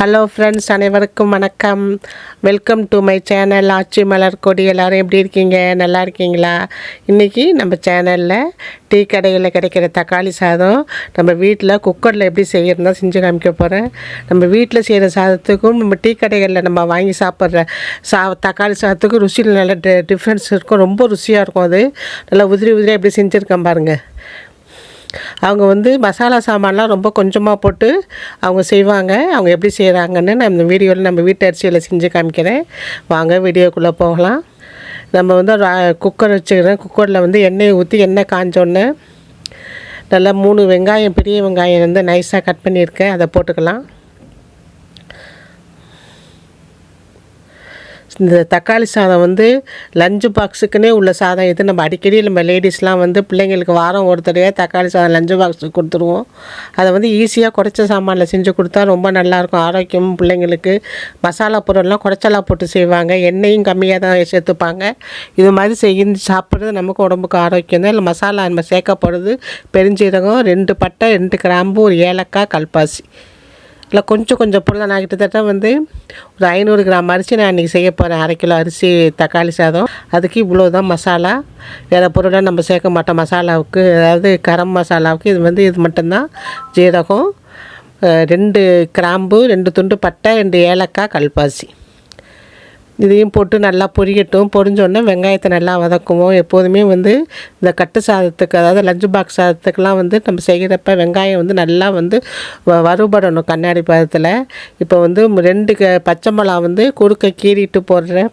Hello friends, அனைவருக்கும் வணக்கம். Welcome to my channel ஆச்சி மலர் கொடி. எல்லோரும் எப்படி இருக்கீங்க? நல்லா இருக்கீங்களா? இன்றைக்கி நம்ம சேனலில் டீ கடைகளில் கிடைக்கிற தக்காளி சாதம் நம்ம வீட்டில் குக்கரில் எப்படி செய்யறதுனா செஞ்சு காமிக்க போகிறேன். நம்ம வீட்டில் செய்கிற சாதத்துக்கும் நம்ம டீ கடைகளில் நம்ம வாங்கி சாப்பிட்ற தக்காளி சாதத்துக்கும் ருசியில் நல்ல டிஃப்ரென்ஸ் இருக்கும். ரொம்ப ருசியாக இருக்கும். அது நல்லா உதிரி உதிரியாக எப்படி செஞ்சுருக்கேன் பாருங்கள். அவங்க மசாலா சாமான்லாம் ரொம்ப கொஞ்சமாக போட்டு அவங்க செய்வாங்க. அவங்க எப்படி செய்கிறாங்கன்னு நான் இந்த வீடியோவில் நம்ம வீட்டு அரிசியில் செஞ்சு காமிக்கிறேன். வாங்க வீடியோக்குள்ளே போகலாம். நம்ம குக்கர் வச்சுக்கிறேன். குக்கரில் எண்ணெயை ஊற்றி எண்ணெய் காஞ்சோடனே நல்லா 3 வெங்காயம், பெரிய வெங்காயம் நைஸாக கட் பண்ணியிருக்கேன், அதை போட்டுக்கலாம். இந்த தக்காளி சாதம் லஞ்சு பாக்ஸுக்குன்னே உள்ள சாதம். இது நம்ம அடிக்கடி நம்ம லேடிஸ்லாம் பிள்ளைங்களுக்கு வாரம் ஒரு தடவையாக தக்காளி சாதம் லஞ்சு பாக்ஸுக்கு கொடுத்துருவோம். அதை ஈஸியாக குறைச்ச சாமானில் செஞ்சு கொடுத்தா ரொம்ப நல்லாயிருக்கும். ஆரோக்கியம். பிள்ளைங்களுக்கு மசாலா பொருள்லாம் குறைச்சலாக போட்டு செய்வாங்க. எண்ணெயும் கம்மியாக தான் சேர்த்துப்பாங்க. இது மாதிரி செஞ்சு சாப்பிட்றது நமக்கு உடம்புக்கு ஆரோக்கியம் தான். இல்லை மசாலா நம்ம சேர்க்கப்படுறது பெருஞ்சீரகம், 2 பட்டை, 2 கிராம்பு, 1 ஏலக்காய், கல்பாசி. இல்லை கொஞ்சம் பொருள். நான் கிட்டத்தட்ட ஒரு 500 கிராம் அரிசி நான் இன்றைக்கி செய்ய போகிறேன். 1/2 கிலோ அரிசி தக்காளி சாதம். அதுக்கு இவ்வளோ தான் மசாலா. வேறு பொருளாக நம்ம சேர்க்க மாட்டோம் மசாலாவுக்கு. அதாவது கரம் மசாலாவுக்கு இது மட்டும்தான். ஜீரகம், 2 கிராம்பு, 2 துண்டு பட்டை, 2 ஏலக்காய், கல்பாசி. இதையும் போட்டு நல்லா பொரியட்டும். பொரிஞ்சோடனே வெங்காயத்தை நல்லா வதக்குவோம். எப்போதுமே இந்த கட்டு சாதத்துக்கு, அதாவது லஞ்சு பாக்ஸ் சாதத்துக்கெலாம் நம்ம செய்கிறப்ப வெங்காயம் நல்லா வறுபடணும் கண்ணாடி பதத்தில். இப்போ 2 பச்சை மிளகா குறுக்க கீறிட்டு போடுறேன்.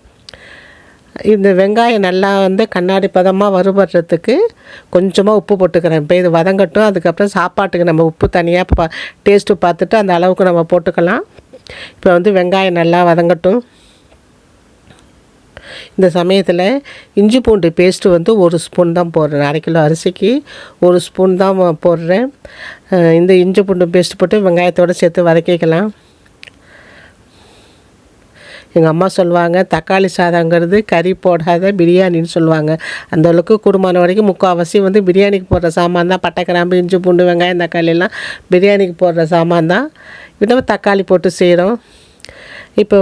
இந்த வெங்காயம் நல்லா கண்ணாடி பதமாக வறுபடுறதுக்கு கொஞ்சமாக உப்பு போட்டுக்கிறேன். இப்போ இது வதங்கட்டும். அதுக்கப்புறம் சாப்பாட்டுக்கு நம்ம உப்பு தனியாக டேஸ்ட்டு பார்த்துட்டு அந்த அளவுக்கு நம்ம போட்டுக்கலாம். இப்போ வெங்காயம் நல்லா வதங்கட்டும். இந்த சமயத்தில் இஞ்சி பூண்டு பேஸ்ட்டு 1 ஸ்பூன் தான் போடுறேன். 1/2 கிலோ அரிசிக்கு 1 ஸ்பூன் தான் போடுறேன். இந்த இஞ்சி பூண்டு பேஸ்ட் போட்டு வெங்காயத்தோடு சேர்த்து வதக்கிக்கலாம். எங்கள் அம்மா சொல்லுவாங்க, தக்காளி சாதங்கிறது கறி போடாத பிரியாணின்னு சொல்லுவாங்க. அந்தளவுக்கு கூடுமான வரைக்கும் முக்கால்வாசி பிரியாணிக்கு போடுற சாமான் தான். பட்டை, கிராம்பு, இஞ்சி பூண்டு, வெங்காயம், தக்காளியெல்லாம் பிரியாணிக்கு போடுற சாமான் தான். இப்போ தக்காளி போட்டு செய்கிறோம். இப்போ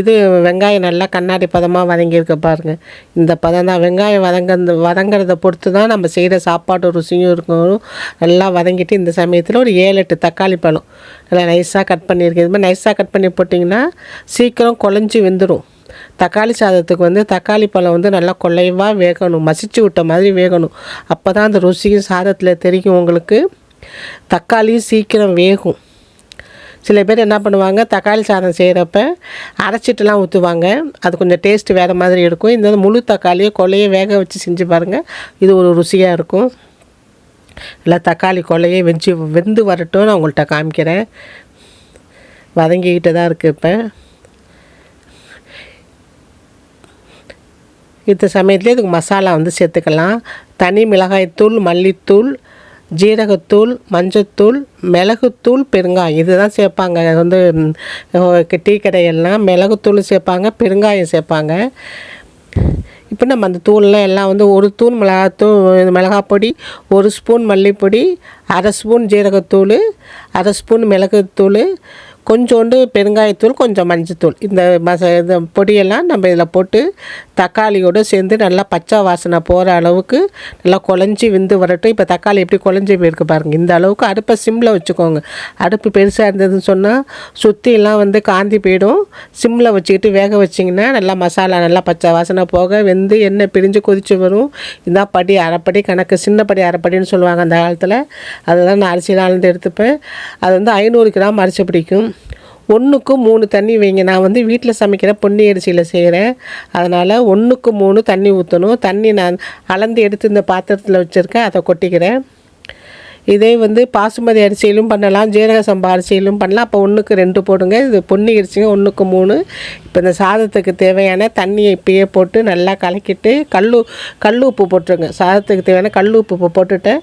இது வெங்காயம் நல்லா கண்ணாடி பதமாக வதங்கியிருக்க பாருங்கள். இந்த பதம் தான். வெங்காயம் வதங்கிறத பொறுத்து தான் நம்ம செய்கிற சாப்பாடு ருசியும் இருக்கும். நல்லா வதங்கிட்டு இந்த சமயத்தில் ஒரு 7-8 தக்காளி பழம் நல்லா நைஸாக கட் பண்ணியிருக்கேன். இது மாதிரி நைஸாக கட் பண்ணி போட்டிங்கன்னா சீக்கிரம் குழஞ்சி வெந்துடும். தக்காளி சாதத்துக்கு தக்காளி பழம் நல்லா குலைவாக வேகணும், மசிச்சு விட்ட மாதிரி வேகணும். அப்போ தான் அந்த ருசியும் சாதத்தில் தெரியும் உங்களுக்கு. தக்காளியும் சீக்கிரம் வேகும். சில பேர் என்ன பண்ணுவாங்க, தக்காளி சாதம் செய்கிறப்ப அரைச்சிட்டுலாம் ஊற்றுவாங்க. அது கொஞ்சம் டேஸ்ட்டு வேறு மாதிரி இருக்கும். இந்த முழு தக்காளியை கொலையை வேக வச்சு செஞ்சு பாருங்கள். இது ஒரு ருசியாக இருக்கும். இல்லை தக்காளி கொலையை வெந்து வரட்டும். நான் உங்கள்கிட்ட காமிக்கிறேன். வதங்கிக்கிட்டு தான் இருக்குது. இப்போ இந்த சமயத்துலேயே இதுக்கு மசாலா சேர்த்துக்கலாம். தனி மிளகாய்த்தூள், மல்லித்தூள், ஜீரகத்தூள், மஞ்சத்தூள், மிளகுத்தூள், பெருங்காயம் இது தான் சேர்ப்பாங்க. டீ கடையெல்லாம் மிளகுத்தூள் சேர்ப்பாங்க, பெருங்காயம் சேர்ப்பாங்க. இப்போ நம்ம அந்த தூள்லாம் எல்லாம் 1 ஸ்பூன் மிளகாய் பொடி, 1 ஸ்பூன் மல்லிப்பொடி, 1/2 ஸ்பூன் ஜீரகத்தூள், 1/2 ஸ்பூன் மிளகுத்தூள், கொஞ்சோண்டு பெருங்காயத்தூள், கொஞ்சம் மஞ்சத்தூள். இந்த பொடியெல்லாம் நம்ம இதில் போட்டு தக்காளியோடு சேர்ந்து நல்லா பச்சை வாசனை போகிற அளவுக்கு நல்லா குழஞ்சி வெந்து வரட்டும். இப்போ தக்காளி எப்படி குழஞ்சி போயிருக்கு பாருங்கள். இந்த அளவுக்கு அடுப்பை சிம்மில் வச்சுக்கோங்க. அடுப்பு பெருசாக இருந்ததுன்னு சொன்னால் சுற்றிலாம் காந்தி போயிடும். சிம்மில் வச்சுக்கிட்டு வேக வச்சிங்கன்னா நல்லா மசாலா நல்லா பச்சை வாசனை போக வெந்து எண்ணெய் பிரிஞ்சு கொதித்து வரும். இதான் படி, அரைப்படி கணக்கு. சின்னப்படி அரைப்படின்னு சொல்லுவாங்க அந்த காலத்தில். அதுதான் நான் அரிசியிலேருந்து எடுத்துப்பேன். அது 500 கிராம் அரிசி பிடிக்கும். 1க்கு 3 தண்ணி வைங்க. நான் வீட்டில் சமைக்கிற பொன்னி அரிசியில் செய்கிறேன். அதனால் 1க்கு 3 தண்ணி ஊற்றணும். தண்ணி நான் அளந்து எடுத்து இந்த பாத்திரத்தில் வச்சுருக்கேன், அதை கொட்டிக்கிறேன். இதே பாசுமதி அரிசியிலும் பண்ணலாம், ஜீரக சம்பா அரிசியிலும் பண்ணலாம். அப்போ 1க்கு 2 போடுங்க. இது பொன்னி அரிசிங்க 1க்கு 3. இப்போ இந்த சாதத்துக்கு தேவையான தண்ணியை இப்பயே போட்டு நல்லா கலக்கிட்டு கல் உப்பு போட்டுருங்க. சாதத்துக்கு தேவையான கல் உப்பு போட்டுட்டு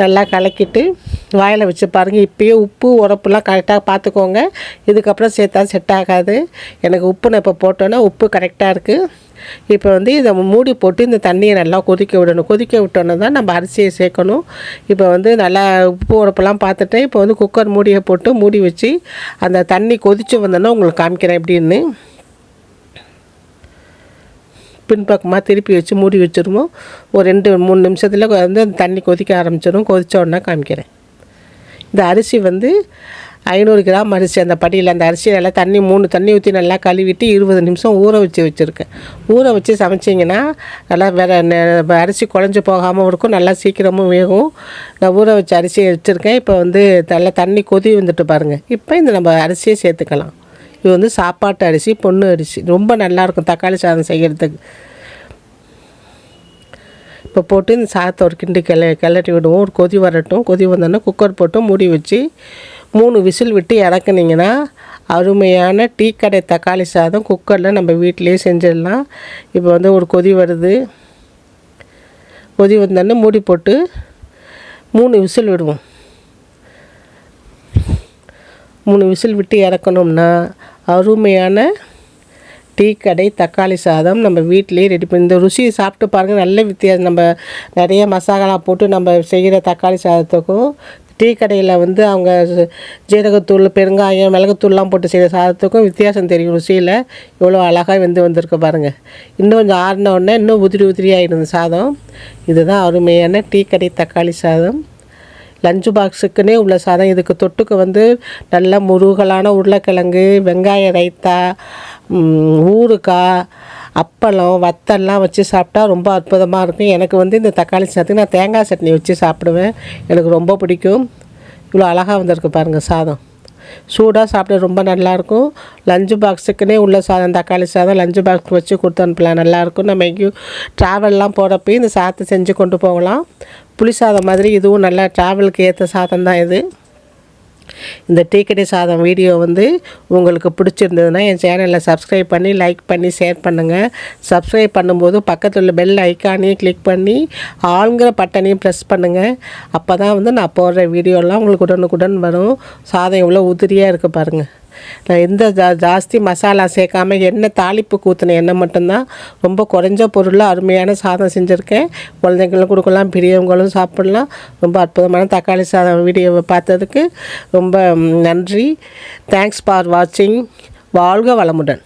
நல்லா கலக்கிட்டு வாயில் வச்சு பாருங்கள். இப்போயே உப்பு உரப்புலாம் கரெக்டாக பார்த்துக்கோங்க. இதுக்கப்புறம் சேர்த்தா செட் ஆகாது. எனக்கு உப்பு நான் இப்போ போட்டோன்னா உப்பு கரெக்டாக இருக்குது. இப்போ வந்து இதை மூடி போட்டு இந்த தண்ணியை நல்லா கொதிக்க விடணும். கொதிக்க விட்டோன்னே தான் நம்ம அரிசியை சேர்க்கணும். இப்போ வந்து நல்லா உப்பு உரப்பெல்லாம் பார்த்துட்டு இப்போ வந்து குக்கர் மூடியை போட்டு மூடி வச்சு அந்த தண்ணி கொதித்து வந்தோன்னா உங்களுக்கு காமிக்கிறேன் எப்படின்னு. பின்பக்கமாக திருப்பி வச்சு மூடி வச்சுருவோம். ஒரு 2-3 நிமிஷத்தில் வந்து அந்த தண்ணி கொதிக்க ஆரம்பிச்சிடும். கொதித்த உடனே காமிக்கிறேன். இந்த அரிசி வந்து 500 கிராம் அரிசி. அந்த படியில் அந்த அரிசி நல்லா தண்ணி 3 தண்ணி ஊற்றி நல்லா கழுவிட்டு 20 நிமிஷம் ஊற வச்சுருக்கேன். ஊற வச்சு சமைச்சிங்கன்னா நல்லா அரிசி குழஞ்சி போகாமல் இருக்கும், நல்லா சீக்கிரமும் வேகும். நான் ஊற வச்ச அரிசியை வச்சுருக்கேன். இப்போ வந்து நல்லா தண்ணி கொதி வந்துட்டு பாருங்கள். இப்போ இந்த நம்ம அரிசியை சேர்த்துக்கலாம். இது வந்து சாப்பாட்டு அரிசி, பொண்ணு அரிசி, ரொம்ப நல்லாயிருக்கும் தக்காளி சாதம் செய்கிறதுக்கு. இப்போ போட்டு இந்த சாதத்தை ஒரு கிண்டி கிளறி விடுவோம். ஒரு கொதி வரட்டும். கொதி வந்தோன்னா குக்கர் போட்டு மூடி வச்சு 3 விசில் விட்டு இறக்குனிங்கன்னா அருமையான டீ கடை தக்காளி சாதம் குக்கரில் நம்ம வீட்டிலேயே செஞ்சிடலாம். இப்போ வந்து ஒரு கொதி வருது. கொதி வந்தோடனே மூடி போட்டு 3 விசில் விடுவோம். 3 விசில் விட்டு இறக்கணும்னா அருமையான டீ கடை தக்காளி சாதம் நம்ம வீட்டிலேயே ரெடி பண்ணி இந்த ருசியை சாப்பிட்டு பாருங்கள். நல்ல வித்தியாசம். நம்ம நிறைய மசாலா போட்டு நம்ம செய்கிற தக்காளி சாதத்துக்கும் டீ கடையில் வந்து அவங்க ஜீரகத்தூள், பெருங்காயம், மிளகுத்தூள்லாம் போட்டு செய்கிற சாதத்துக்கும் வித்தியாசம் தெரியும். ருசியில் எவ்வளோ அழகாக வந்திருக்கு பாருங்கள். இன்னும் கொஞ்சம் ஆறின உடனே இன்னும் உதிரி ஆகிடும் சாதம். இதுதான் அருமையான டீ கடை தக்காளி சாதம். லஞ்சு பாக்ஸுக்குன்னே உள்ள சாதம். இதுக்கு தொட்டுக்கு வந்து நல்ல முருகலான உருளைக்கிழங்கு, வெங்காய ரைத்தா, ஊறுகாய், அப்பளம், வத்தல்லாம் வச்சு சாப்பிட்டா ரொம்ப அற்புதமாக இருக்கும். எனக்கு வந்து இந்த தக்காளி சாதத்துக்கு நான் தேங்காய் சட்னி வச்சு சாப்பிடுவேன். எனக்கு ரொம்ப பிடிக்கும். இவ்வளோ அழகாக வந்திருக்கு பாருங்கள் சாதம். சூடாக சாப்பிட ரொம்ப நல்லாயிருக்கும். லஞ்சு பாக்ஸுக்குன்னே உள்ள சாதம் தக்காளி சாதம். லஞ்சு பாக்ஸ் வச்சு கொடுத்து அனுப்பலாம், நல்லாயிருக்கும். நம்ம எங்கேயும் ட்ராவல்லாம் போகிறப்ப இந்த சாதத்தை செஞ்சு கொண்டு போகலாம். புளி சாதம் மாதிரி இதுவும் நல்லா ட்ராவலுக்கு ஏற்ற சாதம் தான் இது. இந்த டீ கடை சாதம் வீடியோ வந்து உங்களுக்கு பிடிச்சிருந்ததுன்னா என் சேனலில் சப்ஸ்கிரைப் பண்ணி, லைக் பண்ணி, ஷேர் பண்ணுங்கள். சப்ஸ்கிரைப் பண்ணும்போது பக்கத்தில் உள்ள பெல் ஐக்கானையும் கிளிக் பண்ணி ஆளுங்கிற பட்டனையும் ப்ரெஸ் பண்ணுங்கள். அப்போ தான் வந்து நான் போடுற வீடியோலாம் உங்களுக்கு உடனுக்குடன் வரும். சாதம் எவ்வளோ உதிரியாக இருக்குது பாருங்கள். நான் எந்த ஜாஸ்தி மசாலா சேர்க்காம எண்ணெய் தாளிப்பு ஊற்றின எண்ணெய் மட்டும்தான், ரொம்ப குறைஞ்ச பொருளில் அருமையான சாதம் செஞ்சுருக்கேன். குழந்தைங்களும் கொடுக்கலாம், பெரியவங்களும் சாப்பிட்லாம். ரொம்ப அற்புதமான தக்காளி சாதம் வீடியோவை பார்த்ததுக்கு ரொம்ப நன்றி. தேங்க்ஸ் ஃபார் வாட்சிங். வாழ்க வளமுடன்.